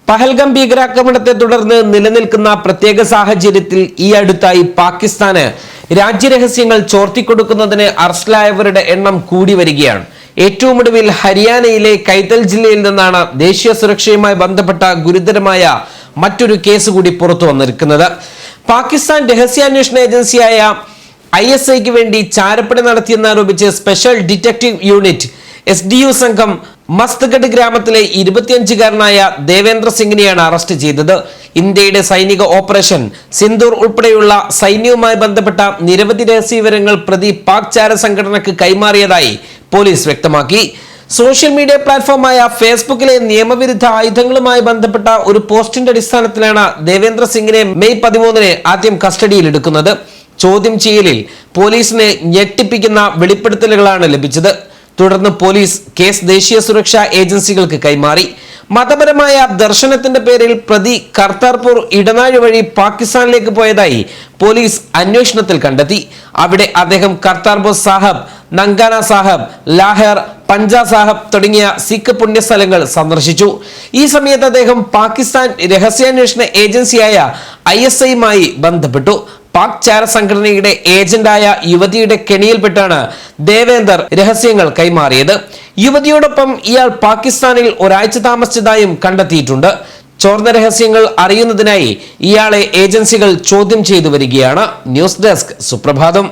പഹൽഗം ഭീകരാക്രമണത്തെ തുടർന്ന് നിലനിൽക്കുന്ന പ്രത്യേക സാഹചര്യത്തിൽ ഈ അടുത്തായി പാകിസ്ഥാന് രാജ്യരഹസ്യങ്ങൾ ചോർത്തിക്കൊടുക്കുന്നതിന് അറസ്റ്റിലായവരുടെ എണ്ണം കൂടി വരികയാണ്. ഏറ്റവും ഒടുവിൽ ഹരിയാനയിലെ കൈതൽ ജില്ലയിൽ നിന്നാണ് ദേശീയ സുരക്ഷയുമായി ബന്ധപ്പെട്ട ഗുരുതരമായ മറ്റൊരു കേസ് കൂടി പുറത്തു വന്നിരിക്കുന്നത്. പാകിസ്ഥാൻ രഹസ്യാന്വേഷണ ഏജൻസിയായ ISIക്ക് വേണ്ടി ചാരപ്പണി നടത്തിയെന്നാരോപിച്ച് സ്പെഷ്യൽ ഡിറ്റക്റ്റീവ് യൂണിറ്റ് SDU സംഘം മസ്തഗഡ് ഗ്രാമത്തിലെ 25-കാരനായ ദേവേന്ദ്ര സിംഗിനെയാണ് അറസ്റ്റ് ചെയ്തത്. ഇന്ത്യയുടെ സൈനിക ഓപ്പറേഷൻ സിന്ദൂർ ഉൾപ്പെടെയുള്ള സൈന്യവുമായി ബന്ധപ്പെട്ട നിരവധി രഹസ്യവിവരങ്ങൾ പ്രതി പാക് ചാര സംഘടനക്ക് കൈമാറിയതായി പോലീസ് വ്യക്തമാക്കി. സോഷ്യൽ മീഡിയ പ്ലാറ്റ്ഫോമായ ഫേസ്ബുക്കിലെ നിയമവിരുദ്ധ ആയുധങ്ങളുമായി ബന്ധപ്പെട്ട ഒരു പോസ്റ്റിന്റെ അടിസ്ഥാനത്തിലാണ് ദേവേന്ദ്ര സിംഗിനെ മെയ് 13 ആദ്യം കസ്റ്റഡിയിലെടുക്കുന്നത്. ചോദ്യം ചെയ്യലിൽ പോലീസിന് ഞെട്ടിപ്പിക്കുന്ന വെളിപ്പെടുത്തലുകളാണ് ലഭിച്ചത്. തുടർന്ന് പോലീസ് കേസ് ദേശീയ സുരക്ഷാ ഏജൻസികൾക്ക് കൈമാറി. മതപരമായ ദർശനത്തിന്റെ പേരിൽ പ്രതി കർത്താർപൂർ ഇടനാഴി വഴി പാകിസ്ഥാനിലേക്ക് പോയതായി പോലീസ് അന്വേഷണത്തിൽ കണ്ടെത്തി. അവിടെ അദ്ദേഹം കർത്താർപൂർ സാഹബ്, നങ്കാന സാഹബ്, ലാഹോർ, പഞ്ചാ സാഹബ് തുടങ്ങിയ സിഖ് പുണ്യസ്ഥലങ്ങൾ സന്ദർശിച്ചു. ഈ സമയത്ത് അദ്ദേഹം പാകിസ്ഥാൻ രഹസ്യാന്വേഷണ ഏജൻസിയായ ISIയുമായി ബന്ധപ്പെട്ടു. പാക് ചാര സംഘടനയുടെ ഏജന്റായ യുവതിയുടെ കെണിയിൽപ്പെട്ടാണ് ദേവേന്ദർ രഹസ്യങ്ങൾ കൈമാറിയത്. യുവതിയോടൊപ്പം ഇയാൾ പാകിസ്ഥാനിൽ ഒരാഴ്ച താമസിച്ചതായും കണ്ടെത്തിയിട്ടുണ്ട്. ചോർന്ന രഹസ്യങ്ങൾ അറിയുന്നതിനായി ഇയാളെ ഏജൻസികൾ ചോദ്യം ചെയ്തു വരികയാണ്. ന്യൂസ് ഡെസ്ക് സുപ്രഭാതം.